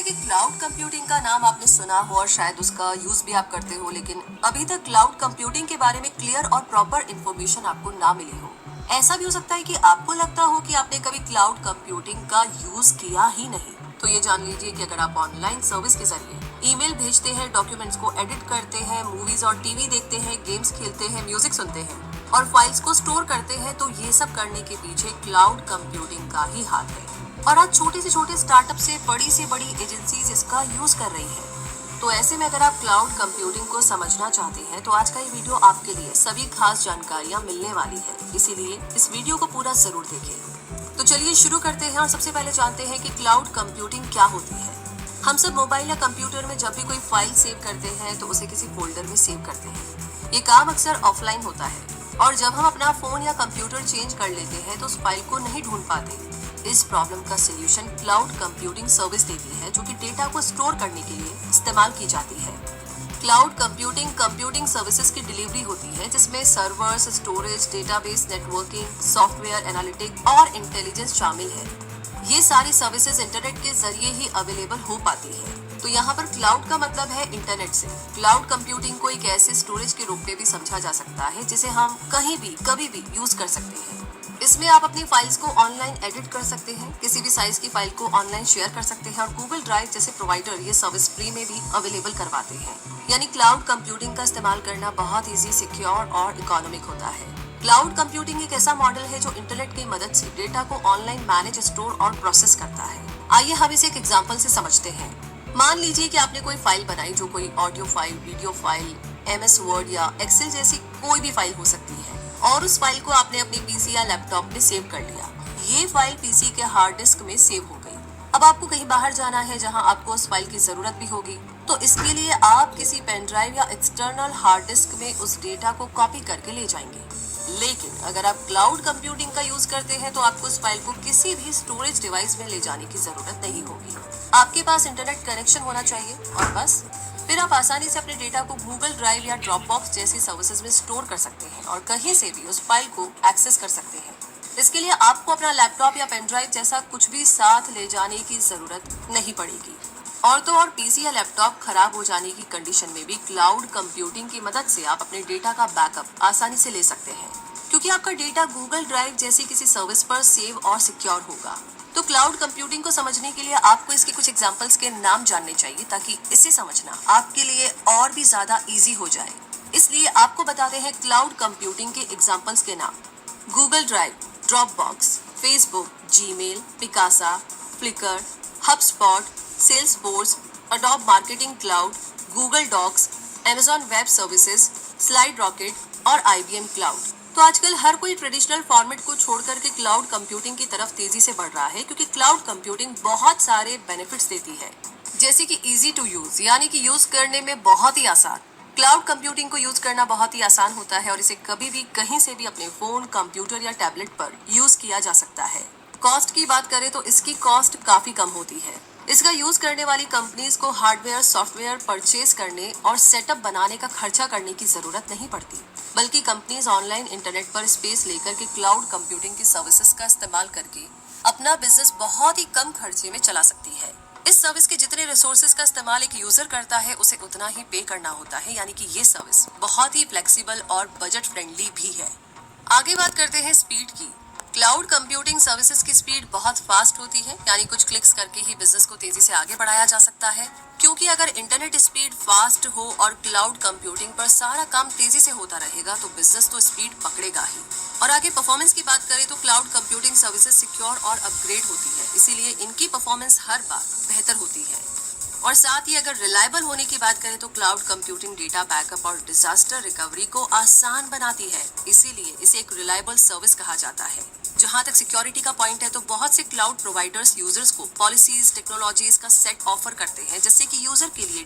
कि cloud computing का नाम आपने सुना हो और शायद उसका यूज भी आप करते हो, लेकिन अभी तक क्लाउड कंप्यूटिंग के बारे में क्लियर और प्रॉपर इंफॉर्मेशन आपको ना मिली हो। ऐसा भी हो सकता है कि आपको लगता हो कि आपने कभी क्लाउड कंप्यूटिंग का यूज किया ही नहीं। तो ये जान लीजिए कि अगर आप ऑनलाइन सर्विस के जरिए ईमेल भेजते हैं, डॉक्यूमेंट्स को एडिट करते हैं, मूवीज और टीवी देखते हैं, गेम्स खेलते हैं, म्यूजिक सुनते हैं और फाइल्स को स्टोर करते हैं, तो ये सब करने के पीछे क्लाउड कंप्यूटिंग का ही हाथ है। और आज छोटे से छोटे स्टार्टअप से बड़ी एजेंसीज इसका यूज कर रही है। तो ऐसे में अगर आप क्लाउड कंप्यूटिंग को समझना चाहते हैं तो आज का ये वीडियो आपके लिए सभी खास जानकारियां मिलने वाली है, इसीलिए इस वीडियो को पूरा जरूर देखें। तो चलिए शुरू करते हैं और सबसे पहले जानते हैं कि क्लाउड कंप्यूटिंग क्या होती है। हम सब मोबाइल या कंप्यूटर में जब भी कोई फाइल सेव करते हैं तो उसे किसी फोल्डर में सेव करते हैं। ये काम अक्सर ऑफलाइन होता है और जब हम अपना फोन या कंप्यूटर चेंज कर लेते हैं तो उस फाइल को नहीं ढूंढ पाते। इस प्रॉब्लम का सलूशन क्लाउड कंप्यूटिंग सर्विस देती है, जो कि डेटा को स्टोर करने के लिए इस्तेमाल की जाती है। क्लाउड कंप्यूटिंग सर्विसेज की डिलीवरी होती है, जिसमें servers, storage, database, networking, software analytic और इंटेलिजेंस शामिल है। ये सारी सर्विसेज इंटरनेट के जरिए ही अवेलेबल हो पाती है। तो यहाँ पर क्लाउड का मतलब है इंटरनेट से। क्लाउड कंप्यूटिंग को एक ऐसे स्टोरेज के रूप में भी समझा जा सकता है जिसे हम कहीं भी कभी भी यूज कर सकते हैं। इसमें आप अपनी फाइल्स को ऑनलाइन एडिट कर सकते हैं, किसी भी साइज की फाइल को ऑनलाइन शेयर कर सकते हैं और गूगल ड्राइव जैसे प्रोवाइडर ये सर्विस फ्री में भी अवेलेबल करवाते हैं। यानी क्लाउड कंप्यूटिंग का इस्तेमाल करना बहुत इजी, सिक्योर और इकोनॉमिक होता है। क्लाउड कंप्यूटिंग एक ऐसा मॉडल है जो इंटरनेट की मदद से डेटा को ऑनलाइन मैनेज, स्टोर और प्रोसेस करता है। आइए हम इसे एक एग्जाम्पल से समझते हैं। मान लीजिए कि आपने कोई फाइल बनाई, जो कोई audio file, video file, MS word या एक्सेल जैसी कोई भी फाइल हो सकती है, और उस फाइल को आपने अपनी पीसी या लैपटॉप में सेव कर लिया। ये फाइल पीसी के हार्ड डिस्क में सेव हो गई। अब आपको कहीं बाहर जाना है जहां आपको उस फाइल की जरूरत भी होगी, तो इसके लिए आप किसी पेन ड्राइव या एक्सटर्नल हार्ड डिस्क में उस डेटा को कॉपी करके ले जाएंगे। लेकिन अगर आप क्लाउड कंप्यूटिंग का यूज करते हैं तो आपको उस फाइल को किसी भी स्टोरेज डिवाइस में ले जाने की जरूरत नहीं होगी। आपके पास इंटरनेट कनेक्शन होना चाहिए और बस फिर आप आसानी से अपने डेटा को गूगल ड्राइव या ड्रॉपबॉक्स जैसी सर्विसेज में स्टोर कर सकते हैं और कहीं से भी उस फाइल को एक्सेस कर सकते हैं। इसके लिए आपको अपना लैपटॉप या पेन ड्राइव जैसा कुछ भी साथ ले जाने की जरूरत नहीं पड़ेगी। और तो और पीसी या लैपटॉप खराब हो जाने की कंडीशन में भी क्लाउड कंप्यूटिंग की मदद से आप अपने डेटा का बैकअप आसानी से ले सकते हैं, क्योंकि आपका डेटा गूगल ड्राइव जैसी किसी सर्विस पर सेव और सिक्योर होगा। तो क्लाउड कंप्यूटिंग को समझने के लिए आपको इसके कुछ एग्जांपल्स के नाम जानने चाहिए, ताकि इसे समझना आपके लिए और भी ज्यादा इजी हो जाए। इसलिए आपको बताते हैं क्लाउड कंप्यूटिंग के एग्जांपल्स के नाम। Google Drive, Dropbox, Facebook, Gmail, Picasa, Flickr, HubSpot, Salesforce, Adobe Marketing Cloud, Google Docs, Amazon Web Services, SlideRocket और IBM क्लाउड। तो आजकल हर कोई ट्रेडिशनल फॉर्मेट को छोड़कर के क्लाउड कंप्यूटिंग की तरफ तेजी से बढ़ रहा है, क्योंकि क्लाउड कंप्यूटिंग बहुत सारे बेनिफिट्स देती है, जैसे कि इजी टू यूज, यानी कि यूज करने में बहुत ही आसान। क्लाउड कंप्यूटिंग को यूज करना बहुत ही आसान होता है और इसे कभी भी कहीं से भी अपने फोन, कंप्यूटर या टैबलेट पर यूज किया जा सकता है। कॉस्ट की बात करें तो इसकी कॉस्ट काफी कम होती है। इसका यूज करने वाली कंपनीज को हार्डवेयर, सॉफ्टवेयर परचेज करने और सेटअप बनाने का खर्चा करने की जरूरत नहीं पड़ती, बल्कि कंपनीज ऑनलाइन इंटरनेट पर स्पेस लेकर के क्लाउड कंप्यूटिंग की सर्विसेज का इस्तेमाल करके अपना बिजनेस बहुत ही कम खर्चे में चला सकती है। इस सर्विस के जितने रिसोर्सेज का इस्तेमाल एक यूजर करता है, उसे उतना ही पे करना होता है, यानी कि ये सर्विस बहुत ही फ्लेक्सिबल और बजट फ्रेंडली भी है। आगे बात करते हैं स्पीड की। क्लाउड कंप्यूटिंग सर्विसेज की स्पीड बहुत फास्ट होती है, यानी कुछ क्लिक्स करके ही बिजनेस को तेजी से आगे बढ़ाया जा सकता है। क्योंकि अगर इंटरनेट स्पीड फास्ट हो और क्लाउड कंप्यूटिंग पर सारा काम तेजी से होता रहेगा तो बिजनेस तो स्पीड पकड़ेगा ही। और आगे परफॉर्मेंस की बात करें तो क्लाउड कंप्यूटिंग सर्विसेज सिक्योर और अपग्रेड होती है, इसीलिए इनकी परफॉर्मेंस हर बार बेहतर होती है। और साथ ही अगर रिलायबल होने की बात करें तो क्लाउड कंप्यूटिंग डेटा बैकअप और डिजास्टर रिकवरी को आसान बनाती है, इसीलिए इसे एक रिलायबल सर्विस कहा जाता है। जहां तक सिक्योरिटी का पॉइंट है तो बहुत से क्लाउड प्रोवाइडर्स यूजर्स को पॉलिसीज, टेक्नोलॉजीज का सेट ऑफर करते हैं, जिससे कि यूजर के लिए